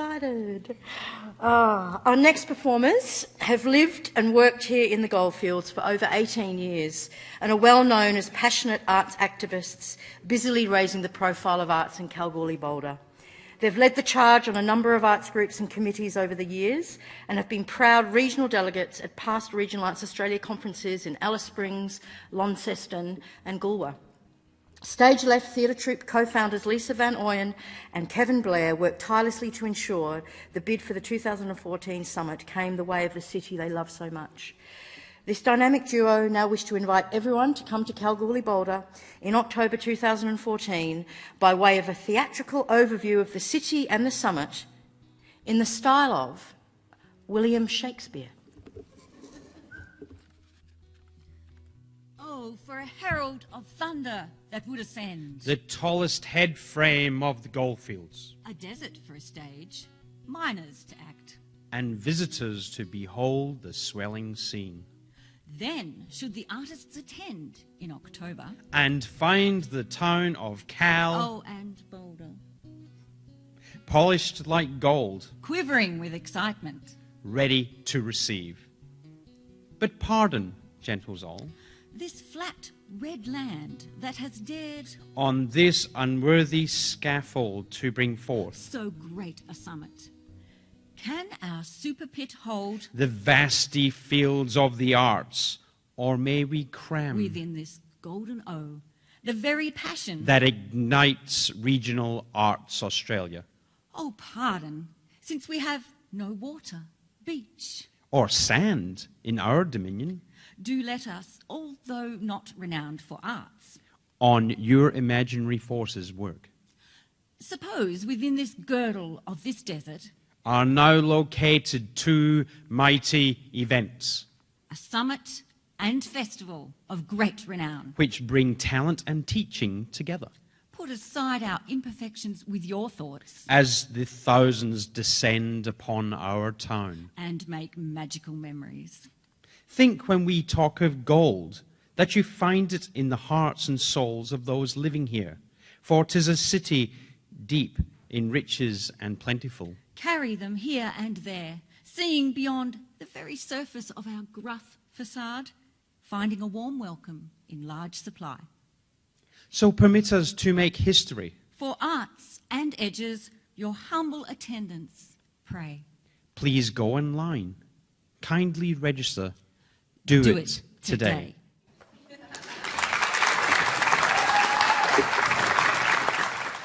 excited. Our next performers have lived and worked here in the Goldfields for over 18 years and are well known as passionate arts activists, busily raising the profile of arts in Kalgoorlie-Boulder. They've led the charge on a number of arts groups and committees over the years and have been proud regional delegates at past Regional Arts Australia conferences in Alice Springs, Launceston and Goolwa. Stage Left Theatre Troupe co-founders Lisa Van Ooyen and Kevin Blair worked tirelessly to ensure the bid for the 2014 summit came the way of the city they love so much. This dynamic duo now wish to invite everyone to come to Kalgoorlie-Boulder in October 2014 by way of a theatrical overview of the city and the summit in the style of William Shakespeare. Oh, for a herald of thunder that would ascend. The tallest head frame of the Goldfields. A desert for a stage, miners to act. And visitors to behold the swelling scene. Then should the artists attend in October. And find the town of Cal... Oh, and Boulder. Polished like gold. Quivering with excitement. Ready to receive. But pardon, gentles all. This flat, red land that has dared... On this unworthy scaffold to bring forth... So great a summit. Can our super pit hold... The vasty fields of the arts, or may we cram... Within this golden O, the very passion... That ignites Regional Arts Australia. Oh, pardon, since we have no water, beach... Or sand in our dominion... Do let us, although not renowned for arts... On your imaginary forces work. Suppose within this girdle of this desert... Are now located two mighty events. A summit and festival of great renown. Which bring talent and teaching together. Put aside our imperfections with your thoughts. As the thousands descend upon our town. And make magical memories. Think when we talk of gold, that you find it in the hearts and souls of those living here. For 'tis a city deep in riches and plentiful. Carry them here and there, seeing beyond the very surface of our gruff facade, finding a warm welcome in large supply. So permit us to make history. For arts and edges, your humble attendance, pray. Please go online. Kindly register. Do it today.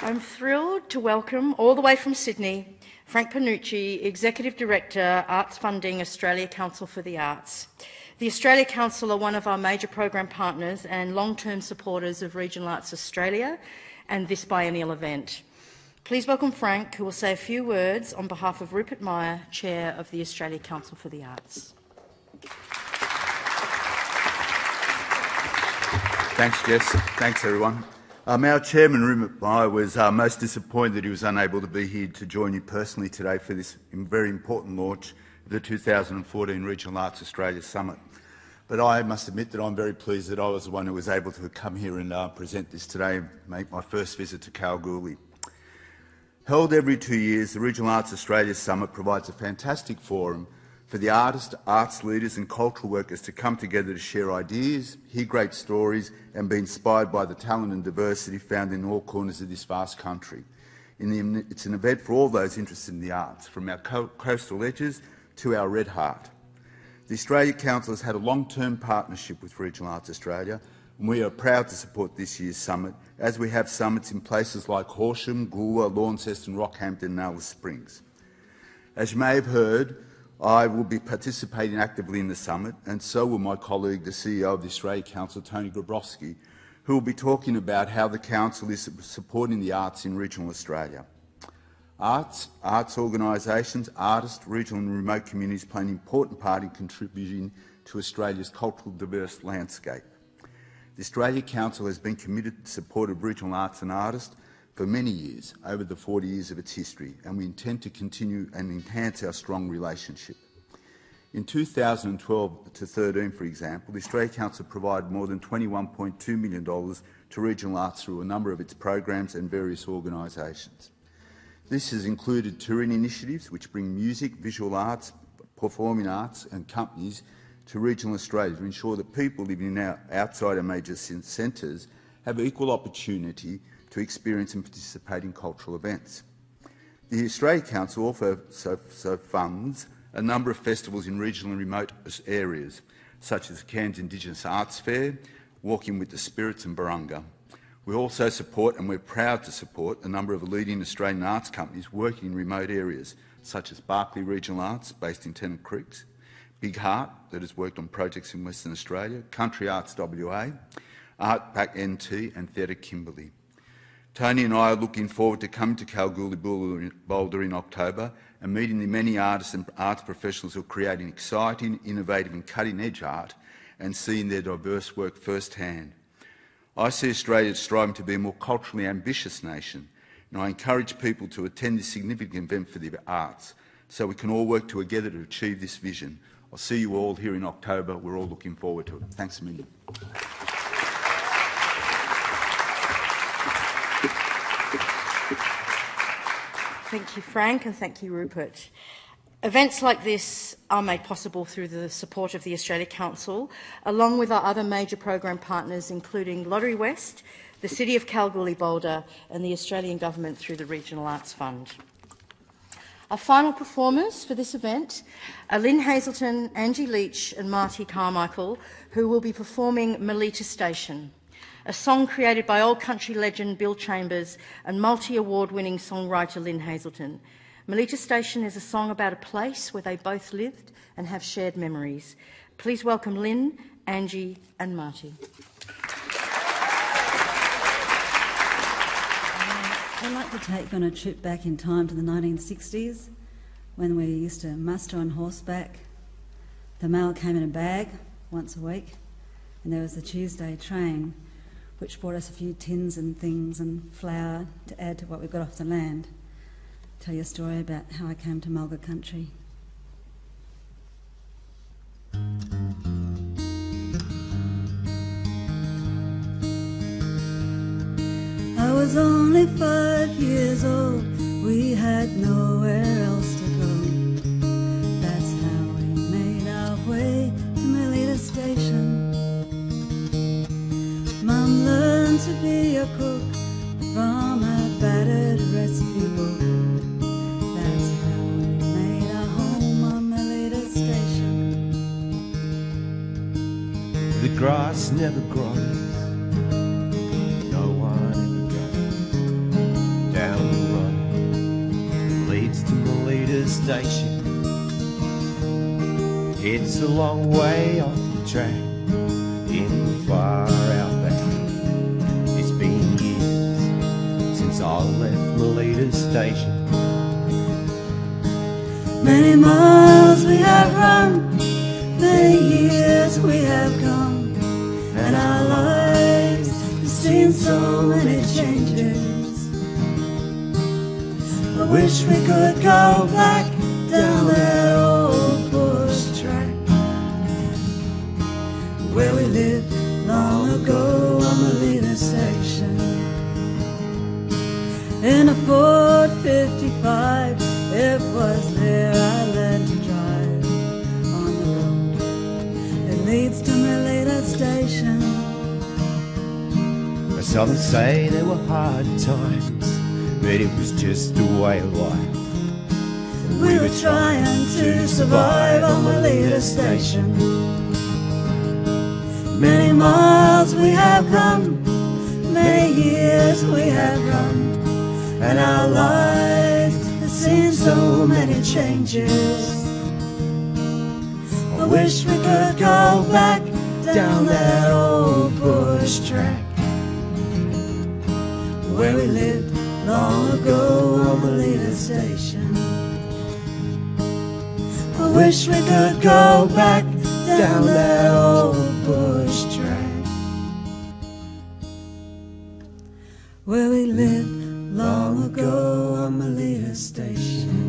I'm thrilled to welcome, all the way from Sydney, Frank Panucci, Executive Director, Arts Funding Australia Council for the Arts. The Australia Council are one of our major program partners and long-term supporters of Regional Arts Australia and this biennial event. Please welcome Frank, who will say a few words on behalf of Rupert Meyer, Chair of the Australia Council for the Arts. Thanks, Jess. Thanks, everyone. Our Chairman, Rupert Meyer, was most disappointed that he was unable to be here to join you personally today for this very important launch of the 2014 Regional Arts Australia Summit. But I must admit that I'm very pleased that I was the one who was able to come here and present this today and make my first visit to Kalgoorlie. Held every 2 years, the Regional Arts Australia Summit provides a fantastic forum for the artists, arts leaders and cultural workers to come together to share ideas, hear great stories and be inspired by the talent and diversity found in all corners of this vast country. It's an event for all those interested in the arts, from our coastal edges to our red heart. The Australia Council has had a long-term partnership with Regional Arts Australia, and we are proud to support this year's summit, as we have summits in places like Horsham, Goolwa, Launceston, Rockhampton and Alice Springs. As you may have heard, I will be participating actively in the summit, and so will my colleague, the CEO of the Australia Council, Tony Grabowski, who will be talking about how the Council is supporting the arts in regional Australia. Arts organisations, artists, regional and remote communities play an important part in contributing to Australia's cultural diverse landscape. The Australia Council has been committed to support of regional arts and artists for many years, over the 40 years of its history, and we intend to continue and enhance our strong relationship. In 2012 to 13, for example, the Australia Council provided more than $21.2 million to regional arts through a number of its programs and various organisations. This has included touring initiatives which bring music, visual arts, performing arts and companies to regional Australia to ensure that people living outside our major centres have equal opportunity to experience and participate in cultural events. The Australia Council also funds a number of festivals in regional and remote areas, such as the Cairns Indigenous Arts Fair, Walking with the Spirits and Barunga. We also support, and we're proud to support, a number of leading Australian arts companies working in remote areas, such as Barclay Regional Arts, based in Tennant Creeks, Big Heart, that has worked on projects in Western Australia, Country Arts WA, Art Back NT and Theatre Kimberley. Tony and I are looking forward to coming to Kalgoorlie Boulder in October and meeting the many artists and arts professionals who are creating exciting, innovative and cutting-edge art and seeing their diverse work firsthand. I see Australia striving to be a more culturally ambitious nation, and I encourage people to attend this significant event for the arts so we can all work together to achieve this vision. I'll see you all here in October. We're all looking forward to it. Thanks a million. Thank you, Frank, and thank you, Rupert. Events like this are made possible through the support of the Australia Council, along with our other major program partners, including Lottery West, the City of Kalgoorlie-Boulder, and the Australian Government through the Regional Arts Fund. Our final performers for this event are Lynn Hazelton, Angie Leach and Marty Carmichael, who will be performing Melita Station, a song created by old country legend Bill Chambers and multi-award-winning songwriter Lynn Hazelton. Melita Station is a song about a place where they both lived and have shared memories. Please welcome Lynn, Angie and Marty. I'd like to take you on a trip back in time to the 1960s when we used to muster on horseback. The mail came in a bag once a week and there was the Tuesday train which brought us a few tins and things and flour to add to what we got off the land. Tell you a story about how I came to Mulga country. I was only 5 years old, we had nowhere else to go. That's how we made our way to Melita Station. Mum learned to be a cook from a battered recipe book. That's how we made our home on Melita Station. The grass never grows, no one ever goes down the road that leads to Melita Station. It's a long way off the track in the far outback. It's been years since I left Melita Station. Many miles we have run, many years we have come, and our lives have seen so many changes. I wish we could go back down that old bush track where we lived long ago on Melita Station. In a Ford 55, it was there I learned to drive on the road that leads to Melita Station. Some say there were hard times, but it was just a way of life. We were trying to survive on Melita Station. Many miles we have run, many years we have run, and our lives have seen so many changes. I wish we could go back down that old bush track where we lived long ago on Melita Station. I wish we could go back down that old bush track where we lived long ago on Melita Station.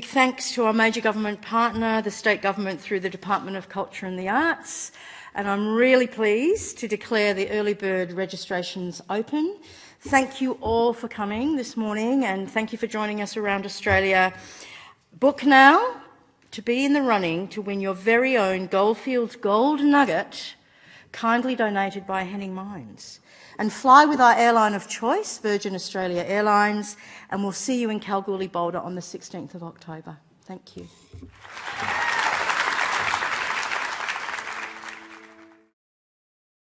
big thanks to our major government partner, the state government through the Department of Culture and the Arts. And I'm really pleased to declare the early bird registrations open. Thank you all for coming this morning, and thank you for joining us around Australia. Book now to be in the running to win your very own Goldfields Gold Nugget, kindly donated by Henning Mines. And fly with our airline of choice, Virgin Australia Airlines, and we'll see you in Kalgoorlie Boulder on the 16th of October. Thank you.